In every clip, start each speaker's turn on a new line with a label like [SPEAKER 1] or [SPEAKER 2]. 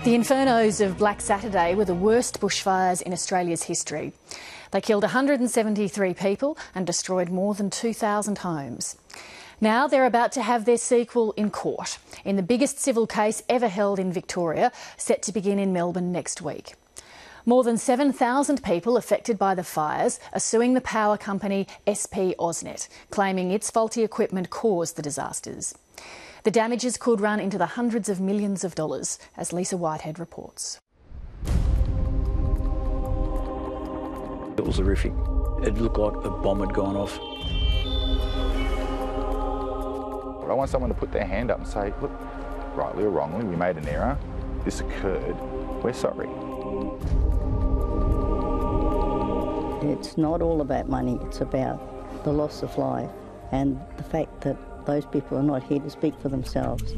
[SPEAKER 1] The infernos of Black Saturday were the worst bushfires in Australia's history. They killed 173 people and destroyed more than 2,000 homes. Now they're about to have their sequel in court, in the biggest civil case ever held in Victoria, set to begin in Melbourne next week. More than 7,000 people affected by the fires are suing the power company SP AusNet, claiming its faulty equipment caused the disasters. The damages could run into the hundreds of millions of dollars, as Lisa Whitehead reports.
[SPEAKER 2] It was horrific. It looked like a bomb had gone off.
[SPEAKER 3] I want someone to put their hand up and say, look, rightly or wrongly, we made an error. This occurred. We're sorry.
[SPEAKER 4] It's not all about money. It's about the loss of life and the fact that those people are not here to speak for themselves.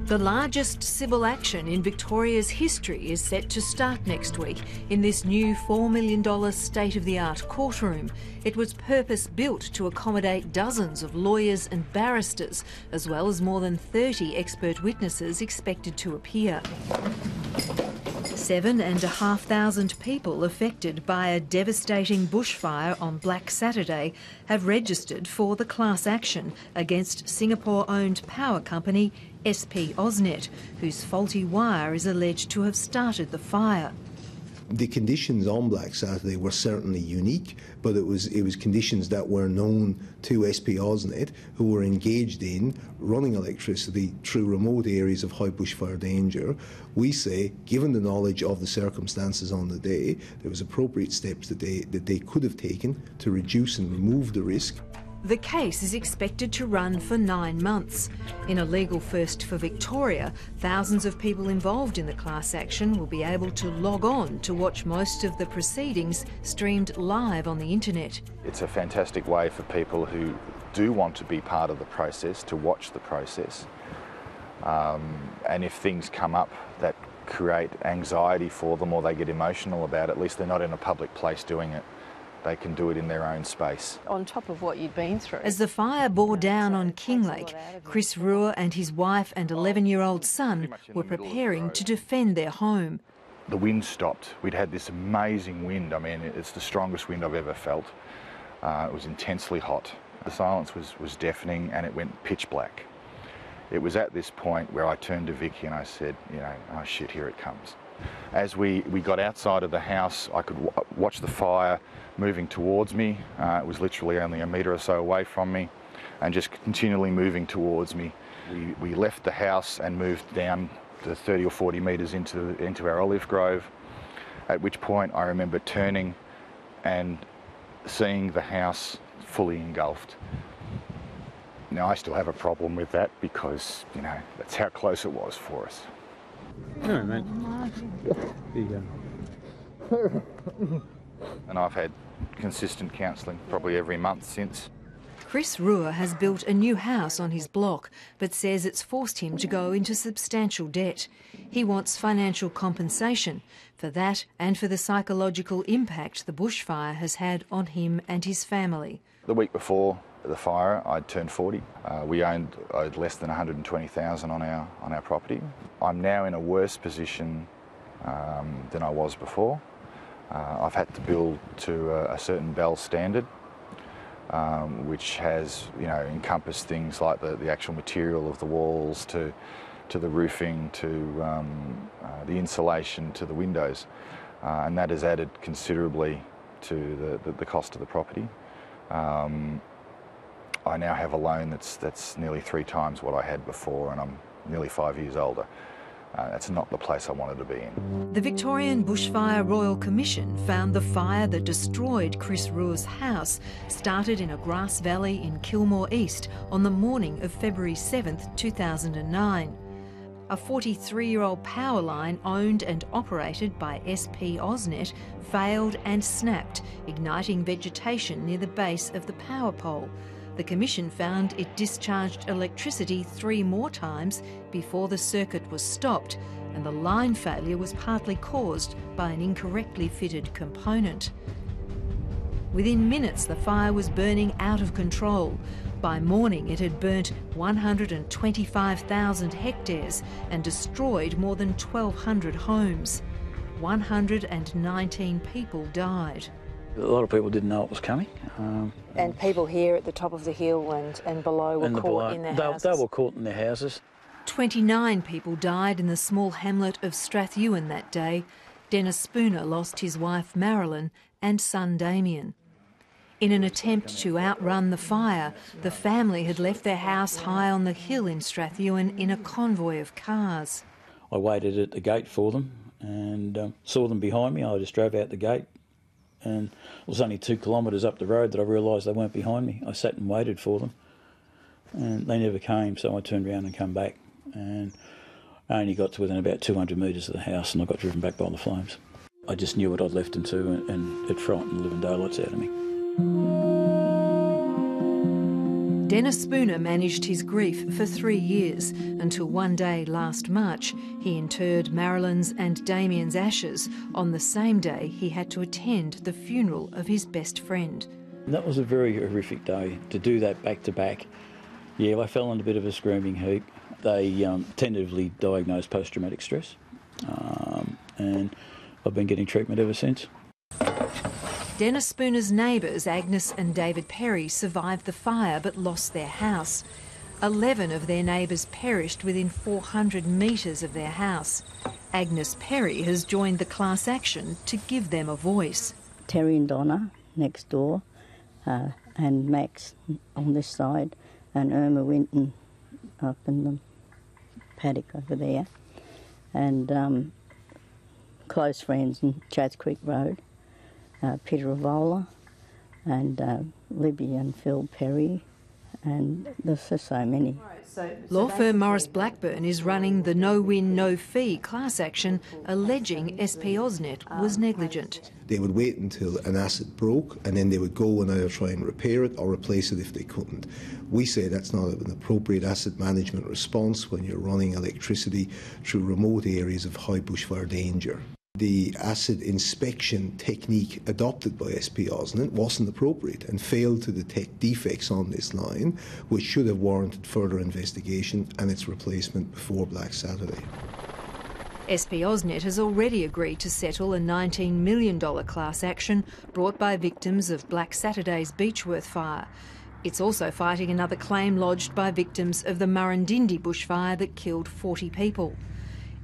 [SPEAKER 5] The largest civil action in Victoria's history is set to start next week in this new $4 million state-of-the-art courtroom. It was purpose-built to accommodate dozens of lawyers and barristers, as well as more than 30 expert witnesses expected to appear. 7,500 people affected by a devastating bushfire on Black Saturday have registered for the class action against Singapore-owned power company SP AusNet, whose faulty wire is alleged to have started the fire.
[SPEAKER 6] The conditions on Black Saturday were certainly unique, but it was conditions that were known to SP AusNet, who were engaged in running electricity through remote areas of high bushfire danger. We say, given the knowledge of the circumstances on the day, there was appropriate steps that they could have taken to reduce and remove the risk.
[SPEAKER 5] The case is expected to run for 9 months. In a legal first for Victoria, thousands of people involved in the class action will be able to log on to watch most of the proceedings streamed live on the internet.
[SPEAKER 3] It's a fantastic way for people who do want to be part of the process to watch the process. And if things come up that create anxiety for them or they get emotional about it, at least they're not in a public place doing it. They can do it in their own space.
[SPEAKER 7] On top of what you'd been through.
[SPEAKER 5] As the fire bore down on Kinglake, Chris Ruhr and his wife and 11-year-old son were preparing to defend their home.
[SPEAKER 3] The wind stopped. We'd had this amazing wind. I mean, it's the strongest wind I've ever felt. It was intensely hot. The silence was deafening and it went pitch black. It was at this point where I turned to Vicky and I said, you know, oh shit, here it comes. As we got outside of the house, I could watch the fire moving towards me. It was literally only a metre or so away from me and just continually moving towards me. We left the house and moved down to 30 or 40 metres into our olive grove, at which point I remember turning and seeing the house fully engulfed. Now, I still have a problem with that because, you know, that's how close it was for us.
[SPEAKER 2] All right, mate. Here you go.
[SPEAKER 3] And I've had consistent counselling probably every month since.
[SPEAKER 5] Chris Ruhr has built a new house on his block, but says it's forced him to go into substantial debt. He wants financial compensation for that and for the psychological impact the bushfire has had on him and his family.
[SPEAKER 3] The week before the fire, I'd turned 40. We owed less than $120,000 on our property. I'm now in a worse position than I was before. I've had to build to a certain Bell standard, which has, you know, encompassed things like the actual material of the walls to the roofing to the insulation to the windows, and that has added considerably to the cost of the property. I now have a loan that's nearly 3 times what I had before, and I'm nearly 5 years older. That's not the place I wanted to be in.
[SPEAKER 5] The Victorian Bushfire Royal Commission found the fire that destroyed Chris Ruhr's house started in a grass valley in Kilmore East on the morning of February 7th, 2009. A 43-year-old power line owned and operated by SP AusNet failed and snapped, igniting vegetation near the base of the power pole. The Commission found it discharged electricity 3 more times before the circuit was stopped, and the line failure was partly caused by an incorrectly fitted component. Within minutes, the fire was burning out of control. By morning, it had burnt 125,000 hectares and destroyed more than 1,200 homes. 119 people died.
[SPEAKER 2] A lot of people didn't know it was coming.
[SPEAKER 7] And people here at the top of the hill and below were caught in their houses.
[SPEAKER 2] They were caught in their houses.
[SPEAKER 5] 29 people died in the small hamlet of Strathewen that day. Dennis Spooner lost his wife Marilyn and son Damien. In an attempt to outrun the fire, the family had left their house high on the hill in Strathewen in a convoy of cars.
[SPEAKER 2] I waited at the gate for them and saw them behind me. I just drove out the gate, and it was only 2 kilometres up the road that I realised they weren't behind me. I sat and waited for them, and they never came, so I turned around and come back, and I only got to within about 200 metres of the house, and I got driven back by the flames. I just knew what I'd left them to, and it frightened the living daylights out of me.
[SPEAKER 5] Dennis Spooner managed his grief for 3 years until one day last March he interred Marilyn's and Damien's ashes on the same day he had to attend the funeral of his best friend.
[SPEAKER 2] That was a very horrific day, to do that back to back. Yeah, I fell in a bit of a screaming heap. They tentatively diagnosed post-traumatic stress, and I've been getting treatment ever since.
[SPEAKER 5] Dennis Spooner's neighbours, Agnes and David Perry, survived the fire but lost their house. 11 of their neighbours perished within 400 metres of their house. Agnes Perry has joined the class action to give them a voice.
[SPEAKER 4] Terry and Donna next door, and Max on this side, and Irma Winton up in the paddock over there, and close friends in Chadds Creek Road. Peter Avola and Libby and Phil Perry, and there's just so many.
[SPEAKER 5] Law firm Morris Blackburn is running the no-win, no-fee class action alleging SP AusNet was negligent.
[SPEAKER 6] They would wait until an asset broke and then they would go and either try and repair it or replace it if they couldn't. We say that's not an appropriate asset management response when you're running electricity through remote areas of high bushfire danger. The asset inspection technique adopted by SP AusNet wasn't appropriate and failed to detect defects on this line, which should have warranted further investigation and its replacement before Black Saturday.
[SPEAKER 5] SP AusNet has already agreed to settle a $19 million class action brought by victims of Black Saturday's Beechworth fire. It's also fighting another claim lodged by victims of the Murrindindi bushfire that killed 40 people.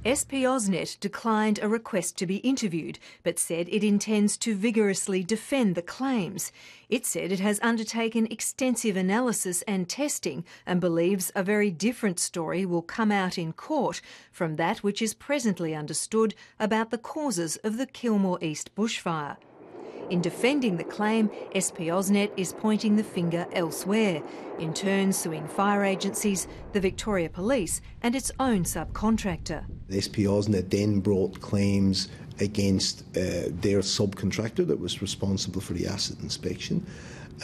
[SPEAKER 5] SP AusNet declined a request to be interviewed, but said it intends to vigorously defend the claims. It said it has undertaken extensive analysis and testing and believes a very different story will come out in court from that which is presently understood about the causes of the Kilmore East bushfire. In defending the claim, SP AusNet is pointing the finger elsewhere, in turn suing fire agencies, the Victoria Police and its own subcontractor.
[SPEAKER 6] SP AusNet then brought claims against their subcontractor that was responsible for the asset inspection,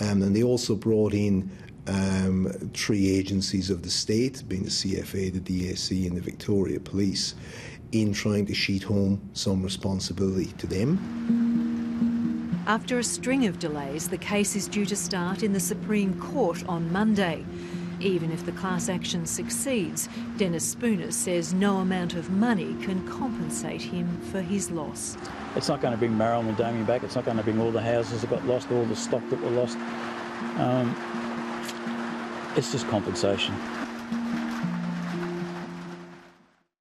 [SPEAKER 6] and they also brought in 3 agencies of the state, being the CFA, the DAC and the Victoria Police, in trying to sheet home some responsibility to them.
[SPEAKER 5] After a string of delays, the case is due to start in the Supreme Court on Monday. Even if the class action succeeds, Dennis Spooner says no amount of money can compensate him for his loss.
[SPEAKER 2] It's not going to bring Marilyn and Damien back. It's not going to bring all the houses that got lost, all the stock that were lost. It's just compensation.